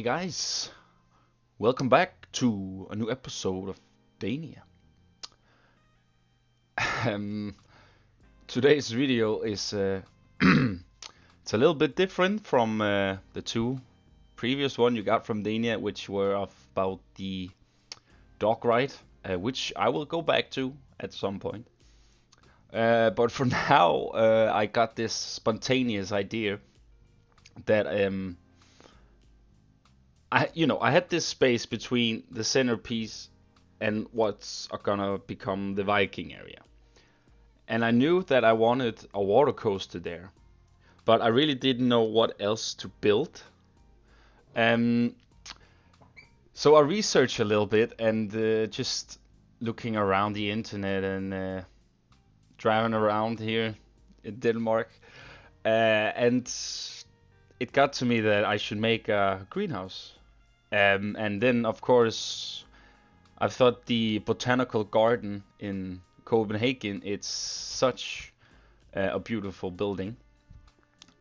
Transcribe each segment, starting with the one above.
guys, welcome back to a new episode of Dania. Um, Today's video is it's a little bit different from the two previous one you got from Dania, which were about the dog ride, which I will go back to at some point. But for now, I got this spontaneous idea that I had this space between the centerpiece and what's gonna become the Viking area. And I knew that I wanted a water coaster there, but I really didn't know what else to build. Um, so I researched a little bit and just looking around the internet and driving around here in Denmark, and it got to me that I should make a greenhouse. And then, of course, I thought the Botanical garden in Copenhagen, it's such a beautiful building.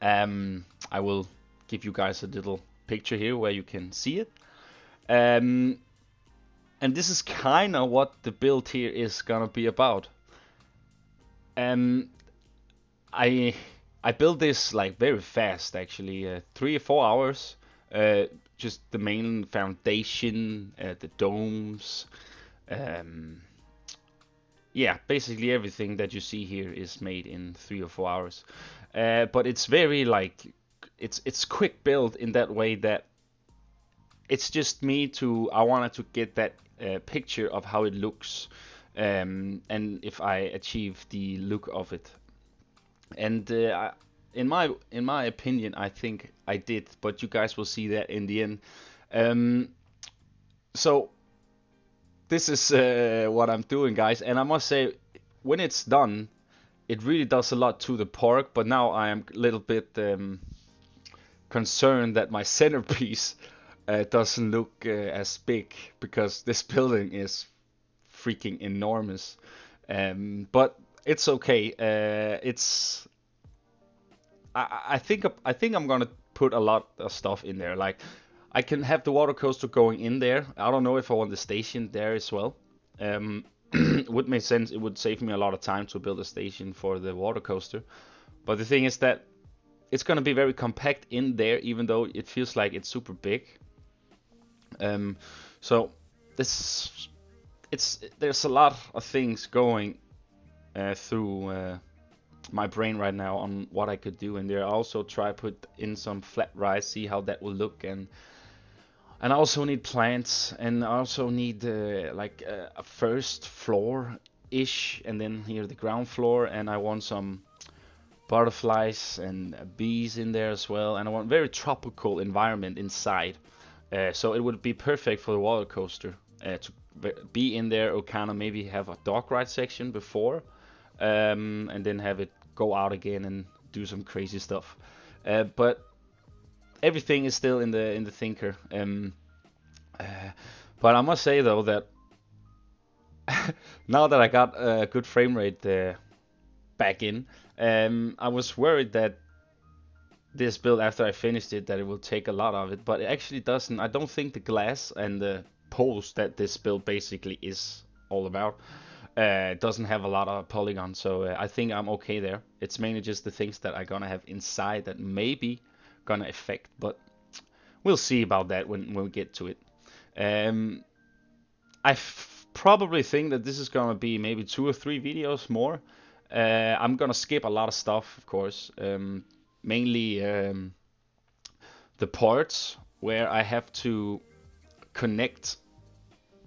I will give you guys a little picture here where you can see it. And this is kind of what the build here is gonna be about. I built this like very fast, actually, 3 or 4 hours. Just the main foundation, the domes, yeah, basically everything that you see here is made in 3 or 4 hours. But it's very like it's quick build in that way that it's just me to I wanted to get that picture of how it looks, and if I achieve the look of it. And in my opinion, I think I did, but you guys will see that in the end. So this is what I'm doing, guys, and I must say, when it's done, it really does a lot to the park. But now I am a little bit concerned that my centerpiece doesn't look as big, because this building is freaking enormous. But it's okay. I think I'm gonna put a lot of stuff in there. Like, I can have the water coaster going in there. I don't know if I want the station there as well. Would make sense. It would save me a lot of time to build a station for the water coaster. But the thing is that it's gonna be very compact in there, even though it feels like it's super big. So there's a lot of things going through my brain right now on what I could do in there. I also try put in some flat rice, see how that will look, and I also need plants, and I also need like a first floor ish, and then here the ground floor, and I want some butterflies and bees in there as well, and I want very tropical environment inside. So it would be perfect for the roller coaster to be in there, or kind of maybe have a dog ride section before, and then have it go out again and do some crazy stuff. But everything is still in the thinker. But I must say though that now that I got a good frame rate back in, I was worried that this build, after I finished it, that it will take a lot of it, but it actually doesn't. I don't think the glass and the poles that this build basically is all about doesn't have a lot of polygon, so I think I'm okay there. It's mainly just the things that I'm gonna have inside that maybe gonna affect, but we'll see about that when we get to it. Probably think that this is gonna be maybe 2 or 3 videos more. I'm gonna skip a lot of stuff, of course. Mainly the parts where I have to connect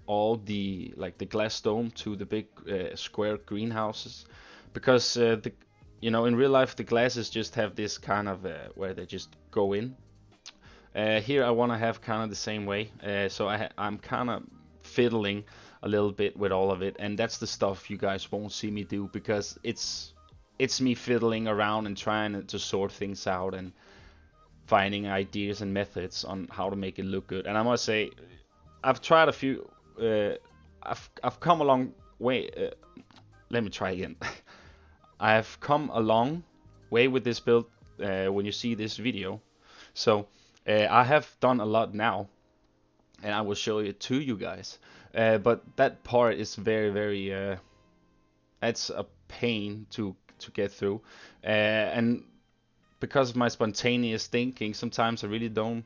all the glass dome to the big square greenhouses, because in real life the glasses just have this kind of where they just go in. Here I want to have kind of the same way, so I'm kind of fiddling a little bit with all of it, and that's the stuff you guys won't see me do, because it's me fiddling around and trying to sort things out and finding ideas and methods on how to make it look good. And I must say, I've tried a few. I've come a long way. Let me try again. I have come a long way with this build when you see this video. So I have done a lot now, and I will show it to you guys. But that part is very, very, it's a pain to get through. And because of my spontaneous thinking, sometimes I really don't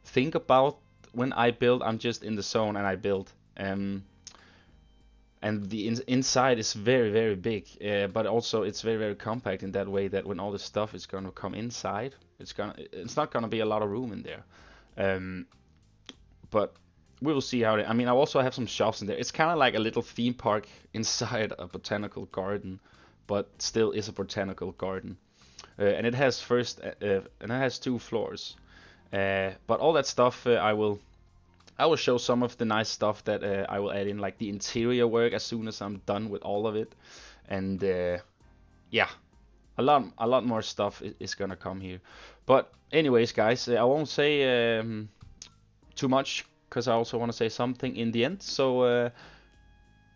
think about when I build. I'm just in the zone and I build. And the inside is very, very big, but also it's very, very compact in that way that when all the stuff is gonna come inside, it's not gonna be a lot of room in there. Um, but we will see how I mean, I also have some shelves in there. It's kind of like a little theme park inside a botanical garden, but still is a botanical garden. And it has and it has 2 floors. But all that stuff, I will show some of the nice stuff that I will add in, like the interior work, as soon as I'm done with all of it. And yeah, a lot more stuff is gonna come here. But anyways, guys, I won't say too much because I also want to say something in the end. So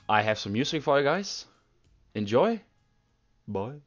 I have some music for you guys. Enjoy. Bye.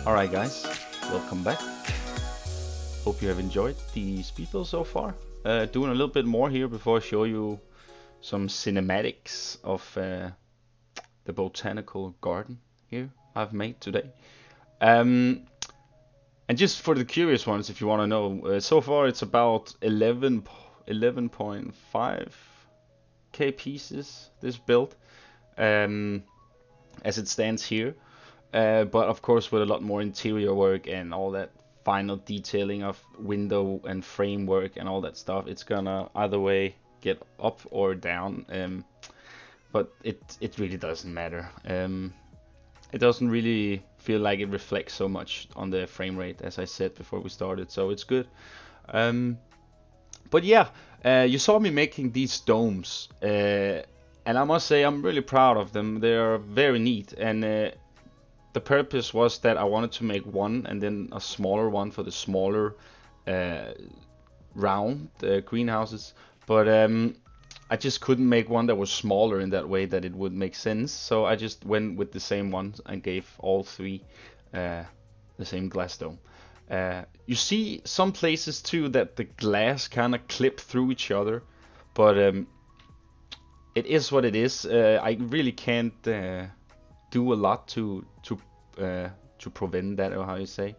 Alright guys, welcome back. Hope you have enjoyed the speed build so far. Doing a little bit more here before I show you some cinematics of the botanical garden here I've made today. And just for the curious ones, if you want to know, so far it's about 11.5k pieces, this build, as it stands here. But of course with a lot more interior work and all that final detailing of window and framework and all that stuff, it's gonna either way get up or down. But it really doesn't matter. It doesn't really feel like it reflects so much on the frame rate, as I said before we started, so it's good. But yeah, you saw me making these domes, and I must say I'm really proud of them. They are very neat, and the purpose was that I wanted to make one and then a smaller one for the smaller round greenhouses, but I just couldn't make one that was smaller in that way that it would make sense, so I just went with the same one and gave all three the same glass dome. You see some places too that the glass kind of clip through each other, but it is what it is. I really can't do a lot to prevent that, or how you say,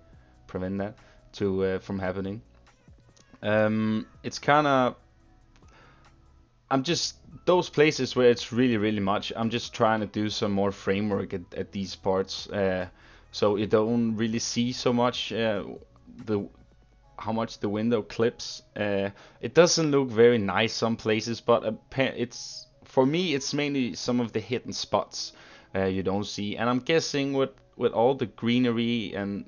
prevent that from happening. It's kind of, I'm just, those places where it's really much, I'm just trying to do some more framework at these parts, so you don't really see so much how much the window clips. It doesn't look very nice some places, but it's, for me, it's mainly some of the hidden spots you don't see, and I'm guessing with all the greenery and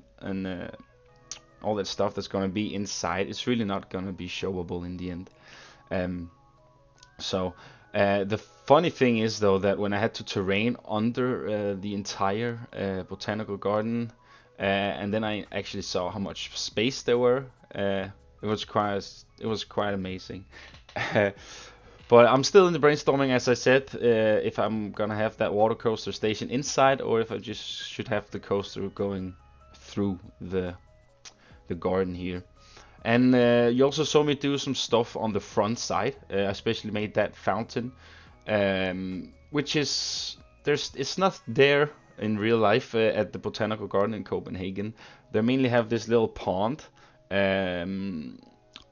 all that stuff that's going to be inside, it's really not going to be showable in the end. So the funny thing is though that when I had to terrain under the entire botanical garden, and then I actually saw how much space there were, it was quite amazing. But I'm still in the brainstorming, as I said, if I'm gonna have that water coaster station inside, or if I just should have the coaster going through the garden here. And you also saw me do some stuff on the front side. I especially made that fountain, which is, it's not there in real life at the botanical garden in Copenhagen. They mainly have this little pond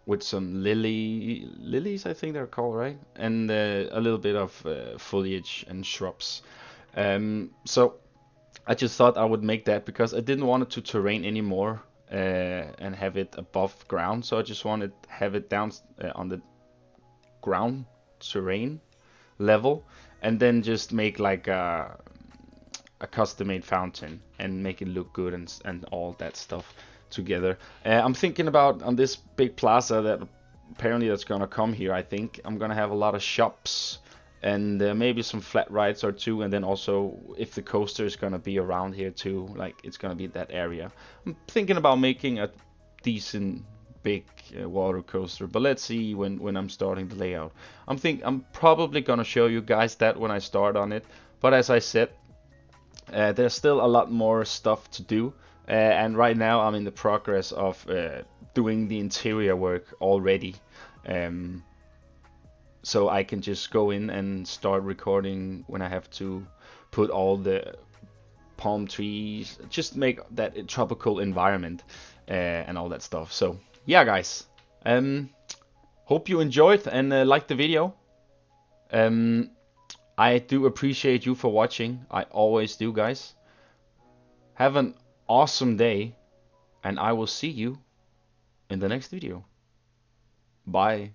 with some lilies, I think they're called, right? And a little bit of foliage and shrubs. So I just thought I would make that because I didn't want it to terrain anymore and have it above ground. So I just wanted to have it down on the ground terrain level, and then just make like a custom-made fountain and make it look good and all that stuff together. I'm thinking about on this big plaza that apparently that's gonna come here. I think I'm gonna have a lot of shops and maybe some flat rides or two, and then also if the coaster is gonna be around here too, like it's gonna be that area. I'm thinking about making a decent big water coaster, but let's see when I'm starting the layout. I'm probably gonna show you guys that when I start on it, but as I said, there's still a lot more stuff to do. And right now I'm in the progress of doing the interior work already, so I can just go in and start recording when I have to put all the palm trees, just make that tropical environment and all that stuff. So yeah guys, hope you enjoyed and liked the video. I do appreciate you for watching, I always do guys. Have an awesome day, and I will see you in the next video. Bye.